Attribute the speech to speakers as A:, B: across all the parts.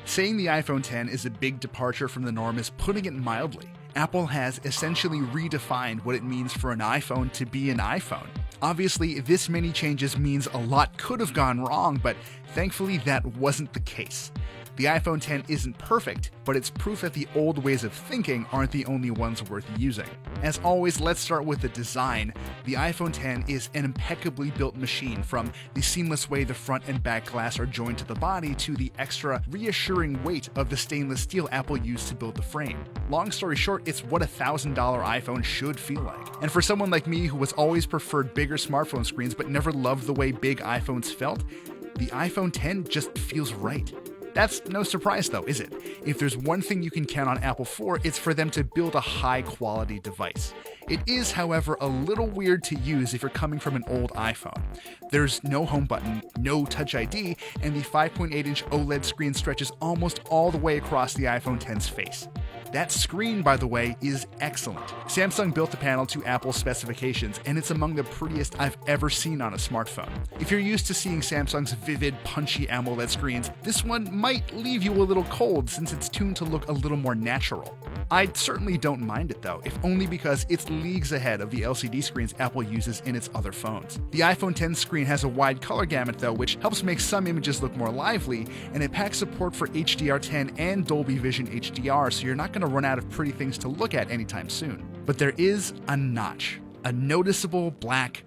A: Saying the iPhone X is a big departure from the norm is putting it mildly. Apple has essentially redefined what it means for an iPhone to be an iPhone. Obviously, this many changes means a lot could have gone wrong, but thankfully that wasn't the case. The iPhone X isn't perfect, but it's proof that the old ways of thinking aren't the only ones worth using. As always, let's start with the design. The iPhone X is an impeccably built machine, from the seamless way the front and back glass are joined to the body to the extra reassuring weight of the stainless steel Apple used to build the frame. Long story short, it's what a $1,000 iPhone should feel like. And for someone like me who has always preferred bigger smartphone screens but never loved the way big iPhones felt, the iPhone X just feels right. That's no surprise though, is it? If there's one thing you can count on Apple for, it's for them to build a high-quality device. It is, however, a little weird to use if you're coming from an old iPhone. There's no home button, no Touch ID, and the 5.8-inch OLED screen stretches almost all the way across the iPhone X's face. That screen, by the way, is excellent. Samsung built the panel to Apple's specifications, and it's among the prettiest I've ever seen on a smartphone. If you're used to seeing Samsung's vivid, punchy AMOLED screens, this one might leave you a little cold since it's tuned to look a little more natural. I certainly don't mind it though, if only because it's leagues ahead of the LCD screens Apple uses in its other phones. The iPhone X screen has a wide color gamut though, which helps make some images look more lively, and it packs support for HDR10 and Dolby Vision HDR, so you're not going to run out of pretty things to look at anytime soon. But there is a notch, a noticeable black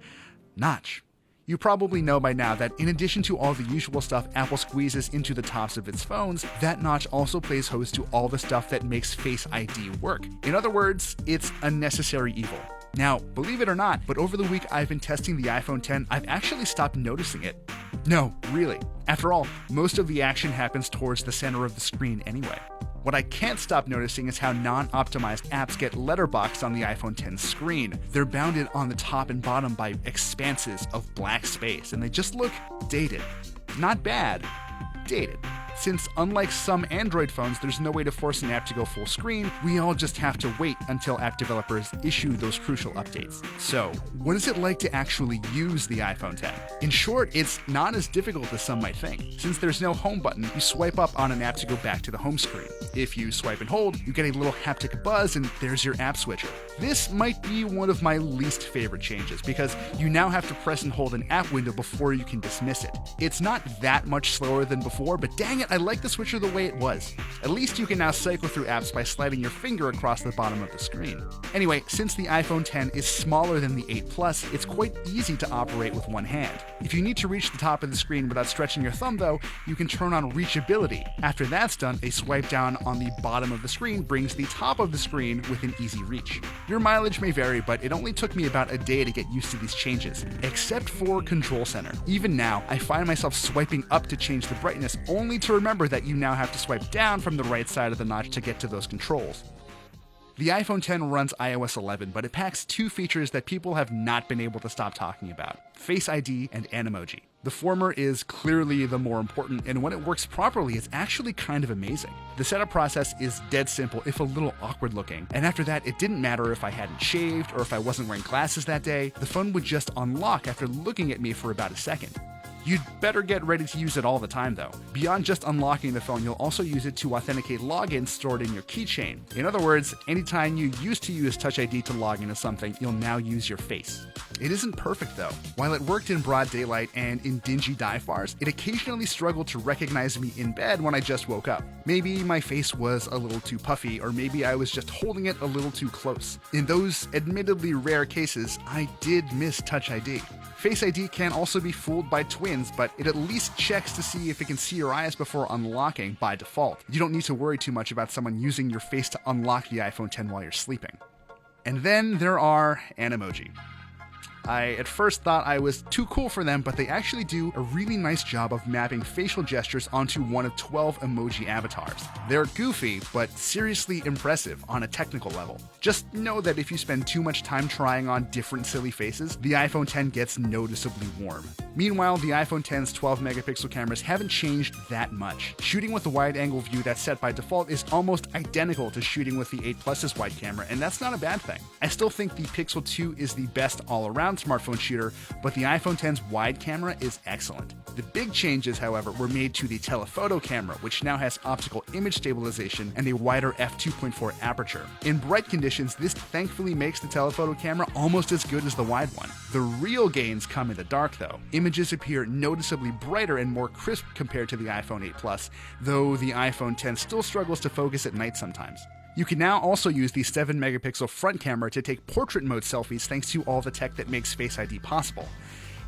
A: notch. You probably know by now that in addition to all the usual stuff Apple squeezes into the tops of its phones, that notch also plays host to all the stuff that makes Face ID work. In other words, it's a necessary evil. Now, believe it or not, but over the week I've been testing the iPhone X, I've actually stopped noticing it. No, really. After all, most of the action happens towards the center of the screen anyway. What I can't stop noticing is how non-optimized apps get letterboxed on the iPhone X screen. They're bounded on the top and bottom by expanses of black space, and they just look dated. Not bad, dated. Since unlike some Android phones, there's no way to force an app to go full screen, we all just have to wait until app developers issue those crucial updates. So, what is it like to actually use the iPhone X? In short, it's not as difficult as some might think. Since there's no home button, you swipe up on an app to go back to the home screen. If you swipe and hold, you get a little haptic buzz and there's your app switcher. This might be one of my least favorite changes because you now have to press and hold an app window before you can dismiss it. It's not that much slower than before, but dang it, I like the switcher the way it was. At least you can now cycle through apps by sliding your finger across the bottom of the screen. Anyway, since the iPhone X is smaller than the 8 Plus, it's quite easy to operate with one hand. If you need to reach the top of the screen without stretching your thumb though, you can turn on reachability. After that's done, a swipe down on the bottom of the screen brings the top of the screen within easy reach. Your mileage may vary, but it only took me about a day to get used to these changes, except for Control Center. Even now, I find myself swiping up to change the brightness, only to remember that you now have to swipe down from the right side of the notch to get to those controls. The iPhone X runs iOS 11, but it packs two features that people have not been able to stop talking about: Face ID and Animoji. The former is clearly the more important, and when it works properly, it's actually kind of amazing. The setup process is dead simple, if a little awkward looking, and after that, it didn't matter if I hadn't shaved or if I wasn't wearing glasses that day, the phone would just unlock after looking at me for about a second. You'd better get ready to use it all the time though. Beyond just unlocking the phone, you'll also use it to authenticate logins stored in your keychain. In other words, anytime you used to use Touch ID to log into something, you'll now use your face. It isn't perfect though. While it worked in broad daylight and in dingy dive bars, it occasionally struggled to recognize me in bed when I just woke up. Maybe my face was a little too puffy, or maybe I was just holding it a little too close. In those admittedly rare cases, I did miss Touch ID. Face ID can also be fooled by twins, but it at least checks to see if it can see your eyes before unlocking by default. You don't need to worry too much about someone using your face to unlock the iPhone X while you're sleeping. And then there are Animoji. I at first thought I was too cool for them, but they actually do a really nice job of mapping facial gestures onto one of 12 emoji avatars. They're goofy, but seriously impressive on a technical level. Just know that if you spend too much time trying on different silly faces, the iPhone X gets noticeably warm. Meanwhile, the iPhone X's 12-megapixel cameras haven't changed that much. Shooting with the wide-angle view that's set by default is almost identical to shooting with the 8 Plus's wide camera, and that's not a bad thing. I still think the Pixel 2 is the best all-around all-around smartphone shooter, but the iPhone X's wide camera is excellent. The big changes, however, were made to the telephoto camera, which now has optical image stabilization and a wider f2.4 aperture. In bright conditions, this thankfully makes the telephoto camera almost as good as the wide one. The real gains come in the dark, though. Images appear noticeably brighter and more crisp compared to the iPhone 8 Plus, though the iPhone X still struggles to focus at night sometimes. You can now also use the 7-megapixel front camera to take portrait mode selfies thanks to all the tech that makes Face ID possible.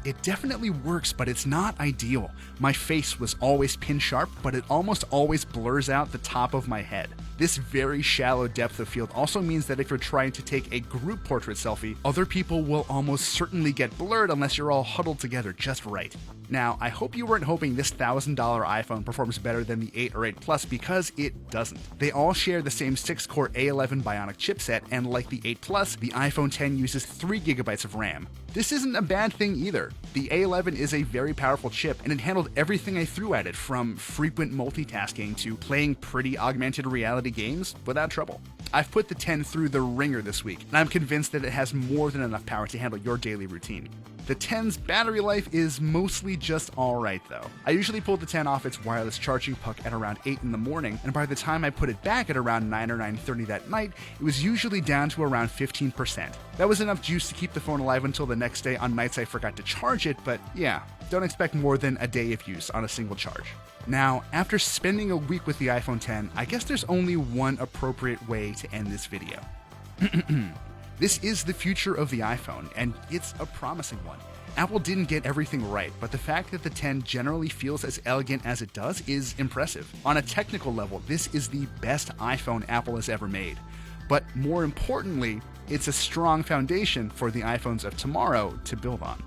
A: It definitely works, but it's not ideal. My face was always pin sharp, but it almost always blurs out the top of my head. This very shallow depth of field also means that if you're trying to take a group portrait selfie, other people will almost certainly get blurred unless you're all huddled together just right. Now, I hope you weren't hoping this $1,000 iPhone performs better than the 8 or 8 Plus, because it doesn't. They all share the same 6-core A11 Bionic chipset, and like the 8 Plus, the iPhone X uses 3GB of RAM. This isn't a bad thing either. The A11 is a very powerful chip, and it handled everything I threw at it, from frequent multitasking to playing pretty augmented reality games without trouble. I've put the 10 through the ringer this week, and I'm convinced that it has more than enough power to handle your daily routine. The 10's battery life is mostly just alright though. I usually pull the 10 off its wireless charging puck at around 8 in the morning, and by the time I put it back at around 9 or 9:30 that night, it was usually down to around 15%. That was enough juice to keep the phone alive until the next day on nights I forgot to charge it, but yeah, don't expect more than a day of use on a single charge. Now, after spending a week with the iPhone X, I guess there's only one appropriate way to end this video. This is the future of the iPhone, and it's a promising one. Apple didn't get everything right, but the fact that the X generally feels as elegant as it does is impressive. On a technical level, this is the best iPhone Apple has ever made. But more importantly, it's a strong foundation for the iPhones of tomorrow to build on.